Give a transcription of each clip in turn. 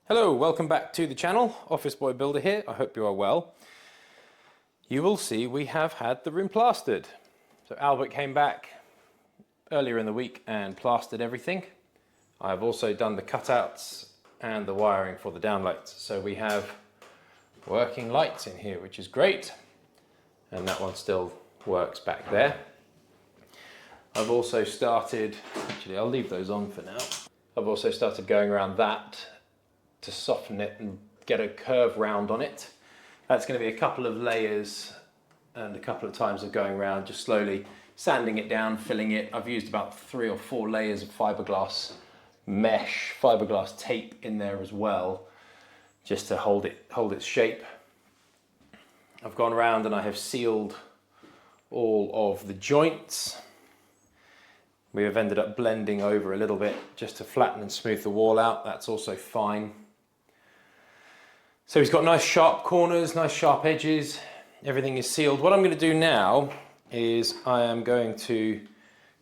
Hello, welcome back to the channel. Office Boy Builder here. I hope you are well. You will see we have had the room plastered. So Albert came back earlier in the week and plastered everything. I've also done the cutouts and the wiring for the downlights. So we have working lights in here, which is great. And that one still works back there. I've also started, actually I'll leave those on for now. I've also started going around that to soften it and get a curve round on it. That's going to be a couple of layers and a couple of times of going around, just slowly sanding it down, filling it. I've used about 3 or 4 layers of fiberglass mesh, fiberglass tape in there as well, just to hold its shape. I've gone around and I have sealed all of the joints. We have ended up blending over a little bit just to flatten and smooth the wall out. That's also fine. So he's got nice sharp corners, nice sharp edges. Everything is sealed. What I'm going to do now is I am going to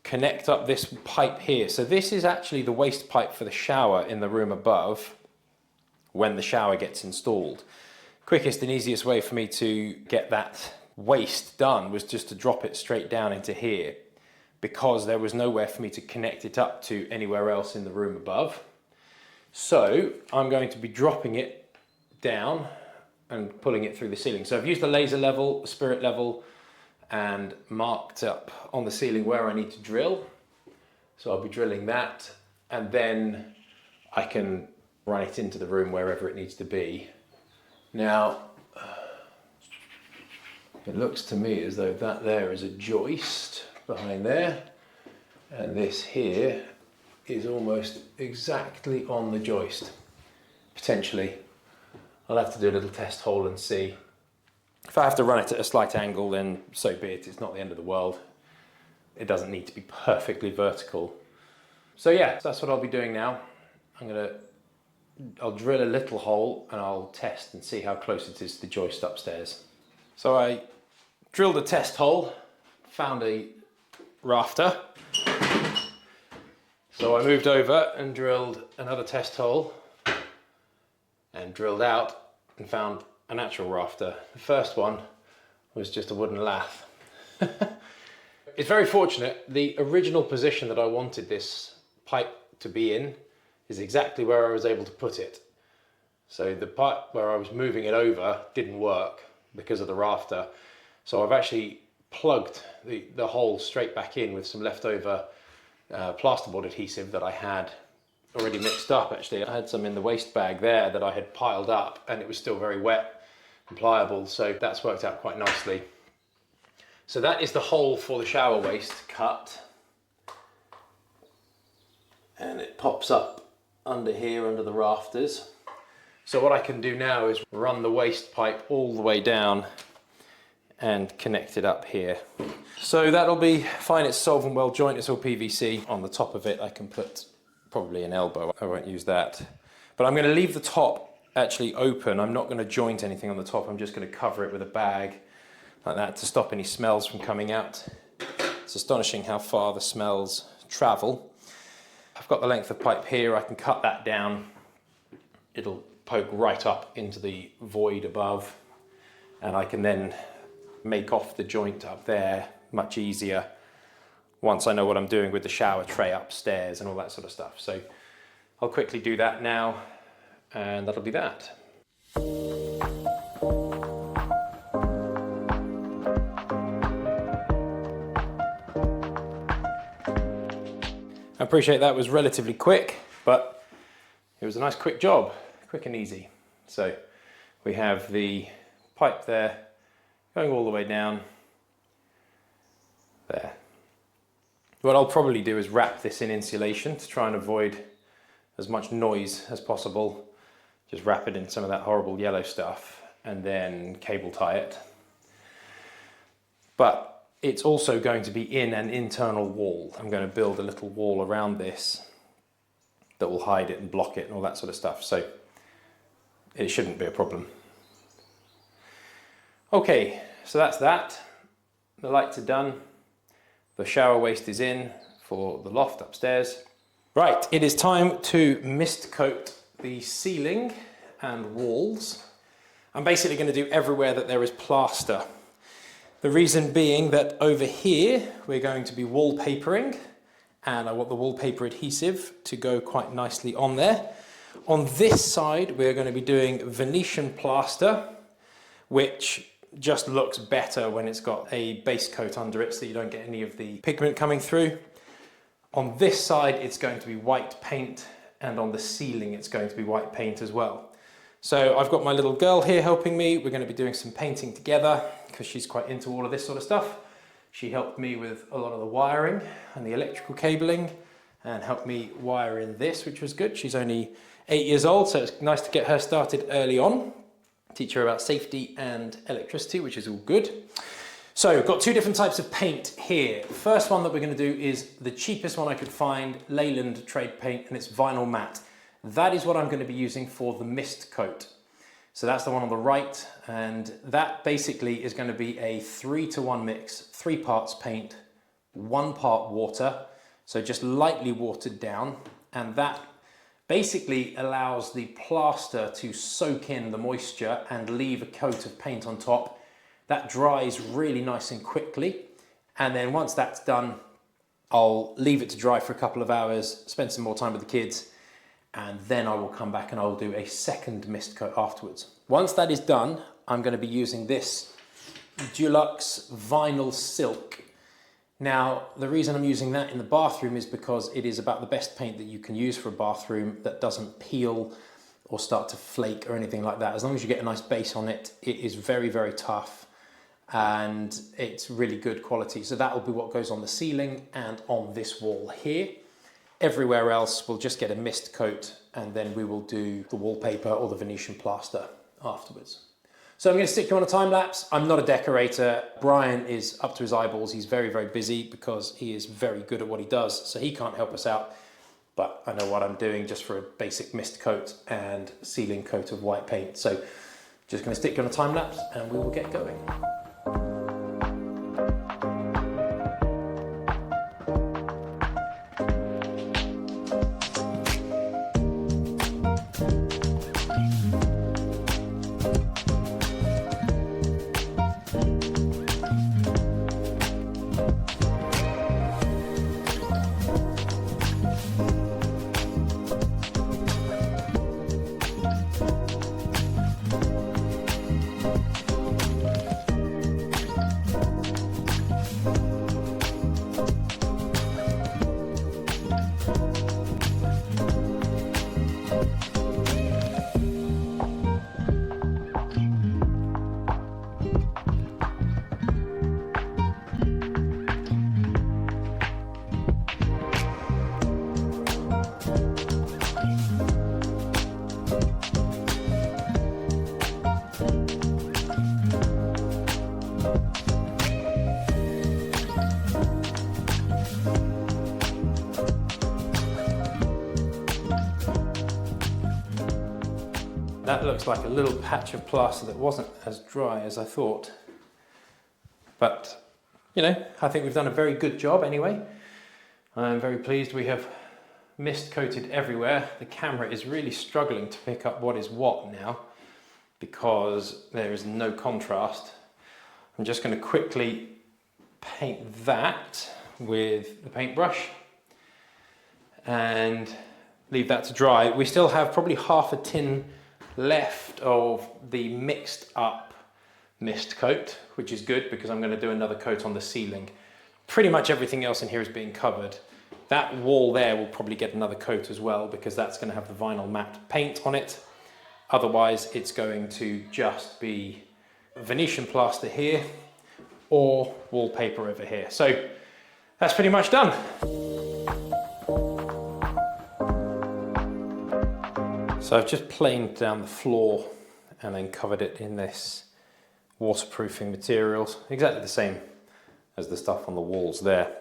connect up this pipe here. So this is actually the waste pipe for the shower in the room above when the shower gets installed. Quickest and easiest way for me to get that waste done was just to drop it straight down into here, because there was nowhere for me to connect it up to anywhere else in the room above. So I'm going to be dropping it down and pulling it through the ceiling. So I've used the laser level, the spirit level, and marked up on the ceiling where I need to drill. So I'll be drilling that, and then I can run it into the room wherever it needs to be. Now, it looks to me as though that there is a joist behind there, and this here is almost exactly on the joist. Potentially I'll have to do a little test hole and see. If I have to run it at a slight angle, then so be it. It's not the end of the world. It doesn't need to be perfectly vertical. So yeah, that's what I'll be doing now. I'll drill a little hole and I'll test and see how close it is to the joist upstairs. So I drilled a test hole, found a rafter. So I moved over and drilled another test hole and drilled out and found an actual rafter. The first one was just a wooden lath. It's very fortunate. The original position that I wanted this pipe to be in is exactly where I was able to put it. So the pipe where I was moving it over didn't work because of the rafter. So I've actually plugged the hole straight back in with some leftover plasterboard adhesive that I had already mixed up. Actually, I had some in the waste bag there that I had piled up, and it was still very wet and pliable, so that's worked out quite nicely. So that is the hole for the shower waste cut, and it pops up under here, under the rafters. So what I can do now is run the waste pipe all the way down and connect it up here. So that'll be fine. It's solvent weld joint, it's all PVC. On the top of it I can put probably an elbow. I won't use that. But I'm going to leave the top actually open. I'm not going to joint anything on the top. I'm just going to cover it with a bag like that to stop any smells from coming out. It's astonishing how far the smells travel. I've got the length of pipe here. I can cut that down. It'll poke right up into the void above, and I can then make off the joint up there much easier once I know what I'm doing with the shower tray upstairs and all that sort of stuff. So I'll quickly do that now, and that'll be that. I appreciate that was relatively quick, but it was a nice quick job, quick and easy. So we have the pipe there going all the way down there. What I'll probably do is wrap this in insulation to try and avoid as much noise as possible. Just wrap it in some of that horrible yellow stuff and then cable tie it. But it's also going to be in an internal wall. I'm going to build a little wall around this that will hide it and block it and all that sort of stuff. So it shouldn't be a problem. Okay, so that's that. The lights are done. The shower waste is in for the loft upstairs. Right, it is time to mist coat the ceiling and walls. I'm basically going to do everywhere that there is plaster. The reason being that over here we're going to be wallpapering, and I want the wallpaper adhesive to go quite nicely on there. On this side we're going to be doing Venetian plaster, which just looks better when it's got a base coat under it so you don't get any of the pigment coming through. On this side it's going to be white paint, and on the ceiling it's going to be white paint as well. So I've got my little girl here helping me. We're going to be doing some painting together because she's quite into all of this sort of stuff. She helped me with a lot of the wiring and the electrical cabling and helped me wire in this, which was good. She's only 8 years old, so it's nice to get her started early on. Teach her about safety and electricity, which is all good. So we've got two different types of paint here. First one that we're going to do is the cheapest one I could find, Leyland trade paint, and it's vinyl matte. That is what I'm going to be using for the mist coat. So that's the one on the right, and that basically is going to be a 3-to-1 mix, 3 parts paint, 1 part water, so just lightly watered down, and that basically allows the plaster to soak in the moisture and leave a coat of paint on top. That dries really nice and quickly, and then once that's done, I'll leave it to dry for a couple of hours, spend some more time with the kids, and then I will come back and I'll do a second mist coat afterwards. Once that is done, I'm going to be using this Dulux vinyl silk. Now, the reason I'm using that in the bathroom is because it is about the best paint that you can use for a bathroom that doesn't peel or start to flake or anything like that. As long as you get a nice base on it, it is very, very tough and it's really good quality. So that will be what goes on the ceiling and on this wall here. Everywhere else we'll just get a mist coat, and then we will do the wallpaper or the Venetian plaster afterwards. So I'm going to stick you on a time lapse. I'm not a decorator. Brian is up to his eyeballs. He's very, very busy because he is very good at what he does, so he can't help us out. But I know what I'm doing just for a basic mist coat and ceiling coat of white paint. So just going to stick you on a time lapse and we will get going. That looks like a little patch of plaster that wasn't as dry as I thought. But, you know, I think we've done a very good job anyway. I'm very pleased we have mist coated everywhere. The camera is really struggling to pick up what is what now because there is no contrast. I'm just going to quickly paint that with the paintbrush and leave that to dry. We still have probably half a tin left of the mixed up mist coat, which is good because I'm going to do another coat on the ceiling. Pretty much everything else in here is being covered. That wall there will probably get another coat as well because that's going to have the vinyl matte paint on it. Otherwise it's going to just be Venetian plaster here or wallpaper over here. So that's pretty much done. So I've just planed down the floor and then covered it in this waterproofing materials, exactly the same as the stuff on the walls there.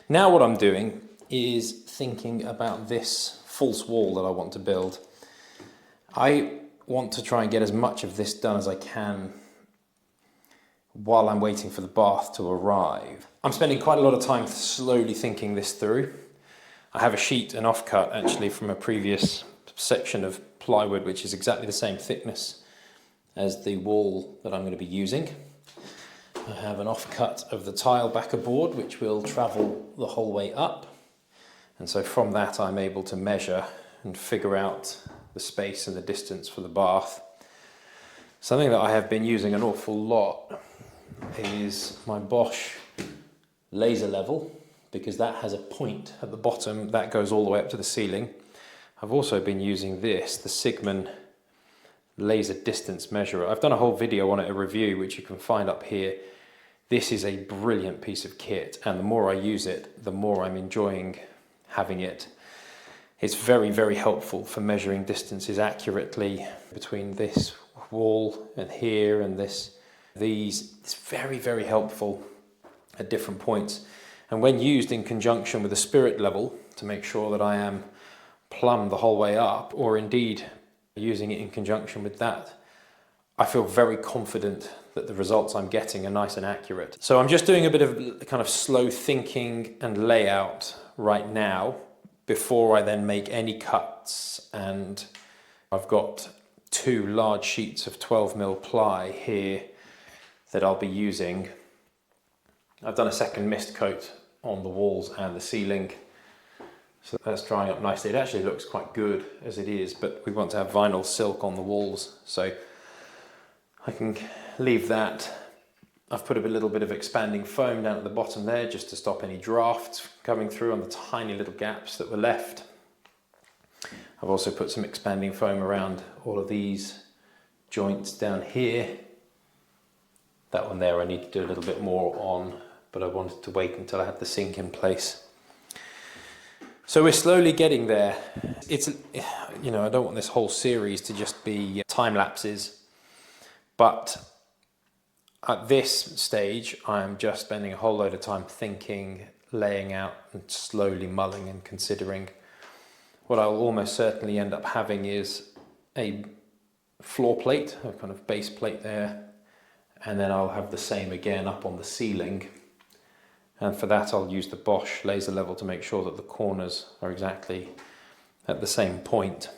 Now what I'm doing is thinking about this false wall that I want to build. I want to try and get as much of this done as I can while I'm waiting for the bath to arrive. I'm spending quite a lot of time slowly thinking this through. I have a sheet, an offcut actually from a previous section of plywood, which is exactly the same thickness as the wall that I'm going to be using. I have an offcut of the tile backer board, which will travel the whole way up. And so from that, I'm able to measure and figure out the space and the distance for the bath. Something that I have been using an awful lot is my Bosch laser level, because that has a point at the bottom that goes all the way up to the ceiling. I've also been using this, the Sigman laser distance measurer. I've done a whole video on it, a review, which you can find up here. This is a brilliant piece of kit, and the more I use it, the more I'm enjoying having it. It's very, very helpful for measuring distances accurately between this wall and here and these. It's very, very helpful at different points. And when used in conjunction with a spirit level to make sure that I am plumb the whole way up, or indeed using it in conjunction with that, I feel very confident that the results I'm getting are nice and accurate. So I'm just doing a bit of kind of slow thinking and layout right now before I then make any cuts, and I've got 2 large sheets of 12mm ply here that I'll be using. I've done a second mist coat on the walls and the ceiling, so that's drying up nicely. It actually looks quite good as it is, but we want to have vinyl silk on the walls, so I can leave that. I've put a little bit of expanding foam down at the bottom there just to stop any drafts coming through on the tiny little gaps that were left. I've also put some expanding foam around all of these joints down here. That one there I need to do a little bit more on, but I wanted to wait until I had the sink in place. So we're slowly getting there. It's, you know, I don't want this whole series to just be time lapses, but at this stage I'm just spending a whole load of time thinking, laying out and slowly mulling and considering. What I'll almost certainly end up having is a floor plate, a kind of base plate there, and then I'll have the same again up on the ceiling. And for that I'll use the Bosch laser level to make sure that the corners are exactly at the same point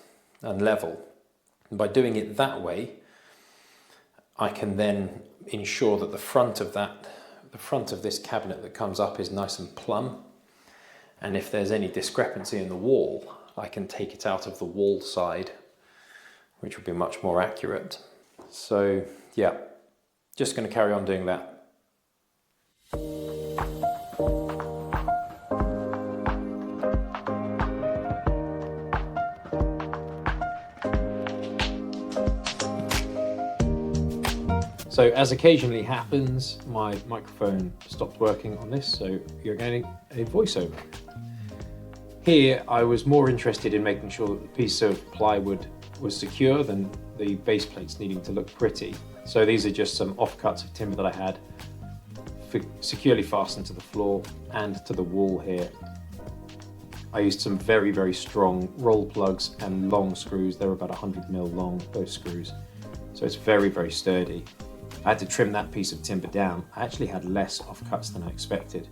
and level. And by doing it that way, I can then ensure that the front of this cabinet that comes up is nice and plumb. And if there's any discrepancy in the wall, I can take it out of the wall side, which will be much more accurate. So yeah, just going to carry on doing that. So as occasionally happens, my microphone stopped working on this, so you're getting a voiceover. Here I was more interested in making sure that the piece of plywood was secure than the base plates needing to look pretty. So these are just some offcuts of timber that I had securely fastened to the floor and to the wall here. I used some very, very strong roll plugs and long screws. They're about 100mm long, those screws. So it's very, very sturdy. I had to trim that piece of timber down. I actually had less offcuts than I expected.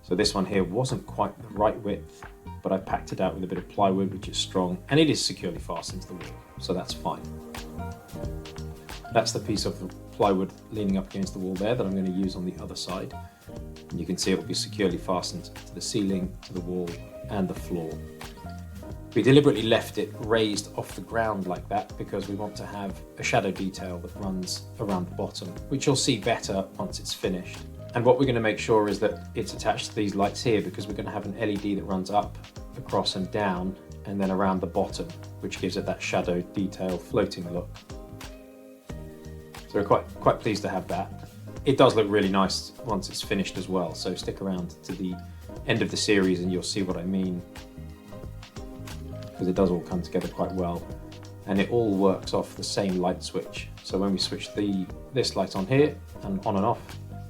So this one here wasn't quite the right width, but I packed it out with a bit of plywood, which is strong, and it is securely fastened to the wall, so that's fine. That's the piece of the plywood leaning up against the wall there that I'm going to use on the other side. And you can see it will be securely fastened to the ceiling, to the wall, and the floor. We deliberately left it raised off the ground like that because we want to have a shadow detail that runs around the bottom, which you'll see better once it's finished. And what we're going to make sure is that it's attached to these lights here, because we're going to have an LED that runs up, across and down, and then around the bottom, which gives it that shadow detail floating look. So we're quite pleased to have that. It does look really nice once it's finished as well, so stick around to the end of the series and you'll see what I mean, because it does all come together quite well, and it all works off the same light switch. So when we switch this light on here and on and off,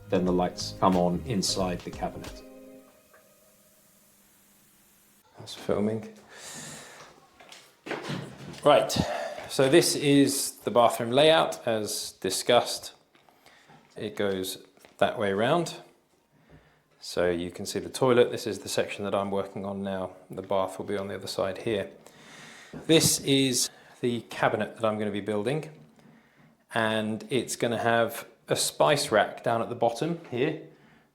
then the lights come on inside the cabinet. That's filming. Right, so this is the bathroom layout as discussed. It goes that way around. So you can see the toilet. This is the section that I'm working on now. The bath will be on the other side here. This is the cabinet that I'm going to be building, and it's going to have a spice rack down at the bottom here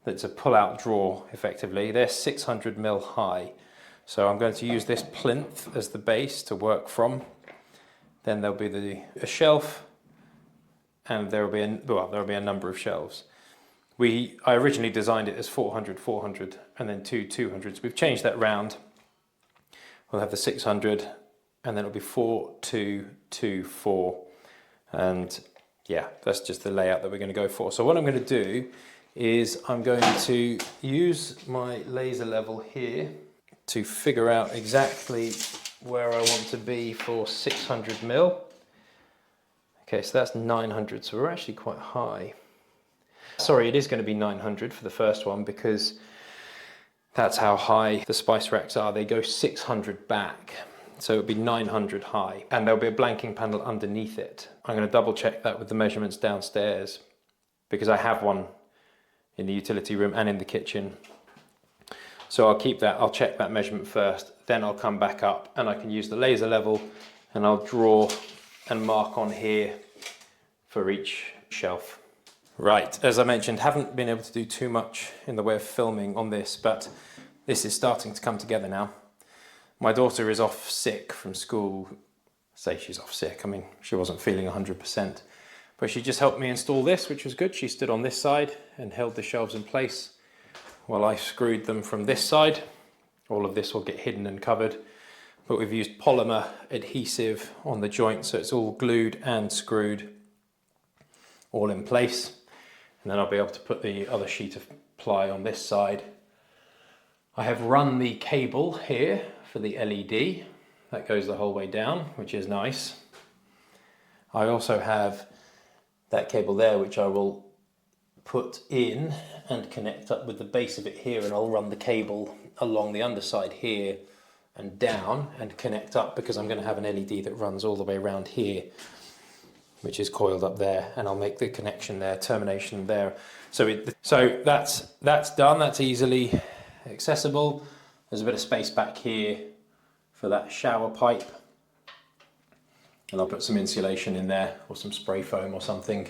that's a pull-out drawer effectively. They're 600mm high, so I'm going to use this plinth as the base to work from. Then there'll be a shelf, and there'll be a number of shelves. I originally designed it as 400, 400, and then two 200s. We've changed that round. We'll have the 600, and then it'll be 4, 2, 2, 4, and yeah, that's just the layout that we're going to go for. So what I'm going to do is I'm going to use my laser level here to figure out exactly where I want to be for 600mm. Okay, so that's 900, so we're actually quite high. Sorry, it is going to be 900 for the first one because that's how high the spice racks are. They go 600 back, so it'll be 900 high, and there'll be a blanking panel underneath it. I'm going to double check that with the measurements downstairs because I have one in the utility room and in the kitchen. So I'll keep that, I'll check that measurement first, then I'll come back up and I can use the laser level and I'll draw and mark on here for each shelf. Right, as I mentioned, haven't been able to do too much in the way of filming on this, but this is starting to come together now. My daughter is off sick from school. Say she's off sick, I mean, she wasn't feeling 100%, but she just helped me install this, which was good. She stood on this side and held the shelves in place while I screwed them from this side. All of this will get hidden and covered, but we've used polymer adhesive on the joint, so it's all glued and screwed all in place. And then I'll be able to put the other sheet of ply on this side. I have run the cable here for the LED. That goes the whole way down, which is nice. I also have that cable there, which I will put in and connect up with the base of it here, and I'll run the cable along the underside here and down and connect up, because I'm going to have an LED that runs all the way around here, which is coiled up there, and I'll make the connection there, termination there. So that's done, that's easily accessible. There's a bit of space back here for that shower pipe, and I'll put some insulation in there or some spray foam or something.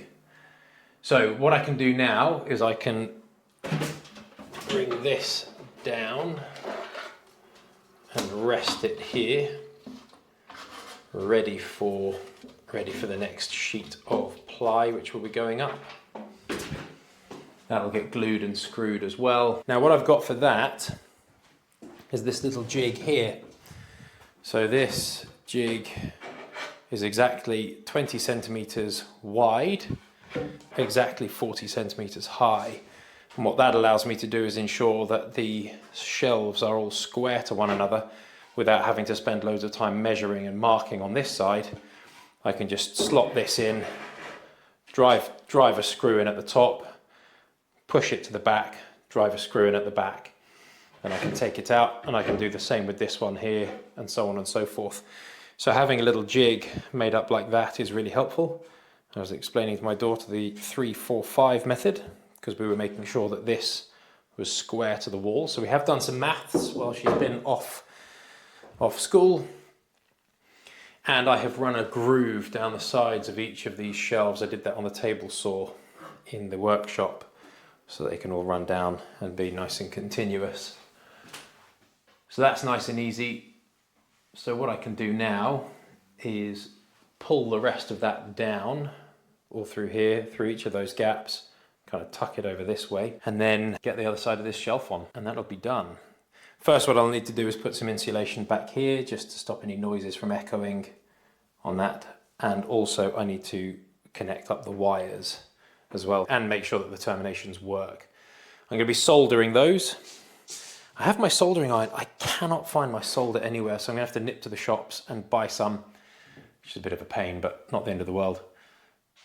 So what I can do now is I can bring this down and rest it here, ready for the next sheet of ply, which will be going up. That'll get glued and screwed as well. Now what I've got for that is this little jig here. So this jig is exactly 20 centimeters wide, exactly 40 centimeters high. And what that allows me to do is ensure that the shelves are all square to one another without having to spend loads of time measuring and marking on this side. I can just slot this in, drive a screw in at the top, push it to the back, drive a screw in at the back, and I can take it out, and I can do the same with this one here, and so on and so forth. So having a little jig made up like that is really helpful. I was explaining to my daughter the 3-4-5 method, because we were making sure that this was square to the wall. So we have done some maths while she's been off school. And I have run a groove down the sides of each of these shelves. I did that on the table saw in the workshop, so they can all run down and be nice and continuous. So that's nice and easy. So what I can do now is pull the rest of that down all through here, through each of those gaps, kind of tuck it over this way, and then get the other side of this shelf on, and that'll be done. First, what I'll need to do is put some insulation back here just to stop any noises from echoing on that. And also I need to connect up the wires as well and make sure that the terminations work. I'm going to be soldering those. I have my soldering iron. I cannot find my solder anywhere, so I'm going to have to nip to the shops and buy some, which is a bit of a pain, but not the end of the world.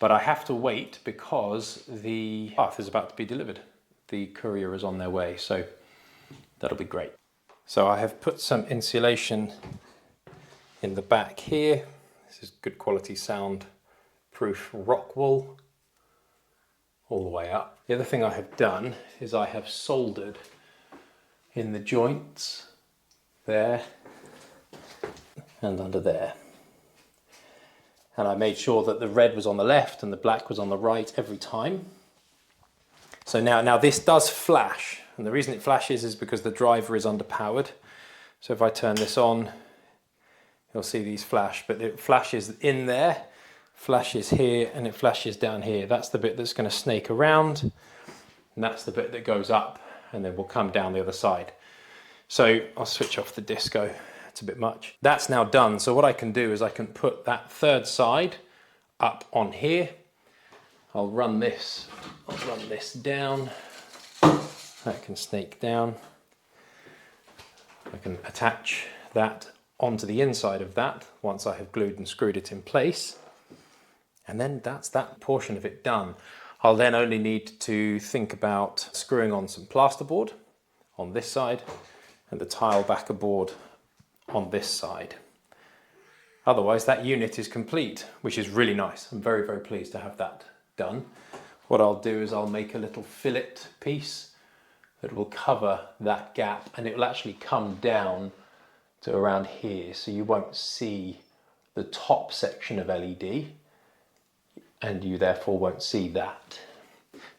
But I have to wait because the bath is about to be delivered. The courier is on their way, so that'll be great. So I have put some insulation in the back here. This is good quality sound-proof rock wool all the way up. The other thing I have done is I have soldered in the joints there and under there. And I made sure that the red was on the left and the black was on the right every time. So now this does flash, and the reason it flashes is because the driver is underpowered. So if I turn this on, you'll see these flash, but it flashes in there, flashes here, and it flashes down here. That's the bit that's going to snake around, and that's the bit that goes up and then will come down the other side. So I'll switch off the disco. It's a bit much. That's now done. So what I can do is I can put that third side up on here. I'll run this down. That can snake down. I can attach that onto the inside of that once I have glued and screwed it in place. And then that's that portion of it done. I'll then only need to think about screwing on some plasterboard on this side and the tile backer board on this side. Otherwise that unit is complete, which is really nice. I'm very, very pleased to have that done. What I'll do is I'll make a little fillet piece that will cover that gap, and it will actually come down to around here, so you won't see the top section of LED, and you therefore won't see that.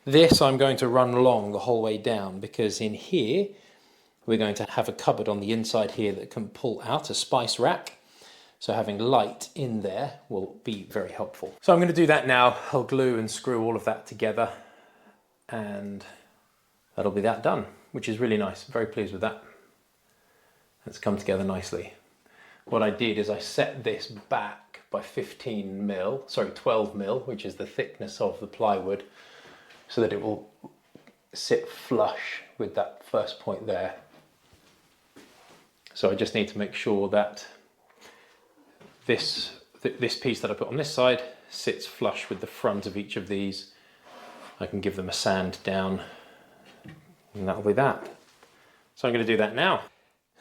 This I'm going to run along the whole way down, because in here we're going to have a cupboard on the inside here that can pull out a spice rack. So having light in there will be very helpful. So I'm going to do that now. I'll glue and screw all of that together, and that'll be that done, which is really nice. I'm very pleased with that. It's come together nicely. What I did is I set this back by 12 mil, which is the thickness of the plywood, so that it will sit flush with that first point there. So I just need to make sure that this piece that I put on this side sits flush with the front of each of these. I can give them a sand down, and that'll be that. So I'm going to do that now,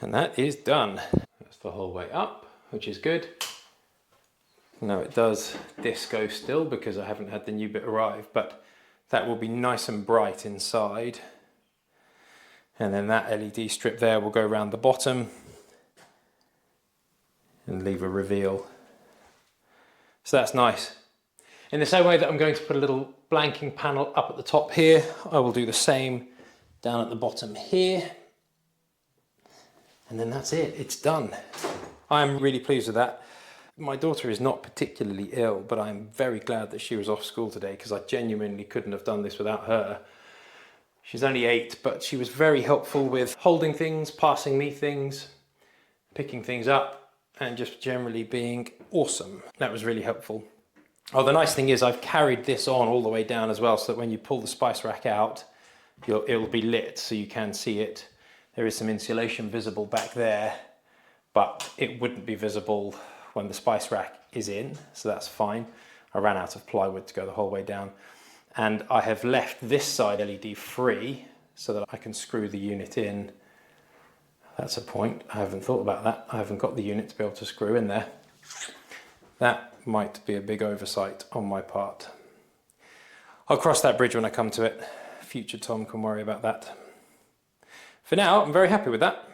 and that is done. That's the whole way up, which is good. Now it does disco still because I haven't had the new bit arrive, but that will be nice and bright inside. And then that LED strip there will go around the bottom and leave a reveal. So that's nice. In the same way that I'm going to put a little blanking panel up at the top here, I will do the same down at the bottom here. And then that's it, it's done. I'm really pleased with that. My daughter is not particularly ill, but I'm very glad that she was off school today, because I genuinely couldn't have done this without her. She's only 8, but she was very helpful with holding things, passing me things, picking things up, and just generally being awesome. That was really helpful. Oh, the nice thing is I've carried this on all the way down as well, so that when you pull the spice rack out, it'll be lit so you can see it. There is some insulation visible back there, but it wouldn't be visible when the spice rack is in, so that's fine. I ran out of plywood to go the whole way down. And I have left this side LED free so that I can screw the unit in. That's a point. I haven't thought about that. I haven't got the unit to be able to screw in there. That might be a big oversight on my part. I'll cross that bridge when I come to it. Future Tom can worry about that. For now, I'm very happy with that.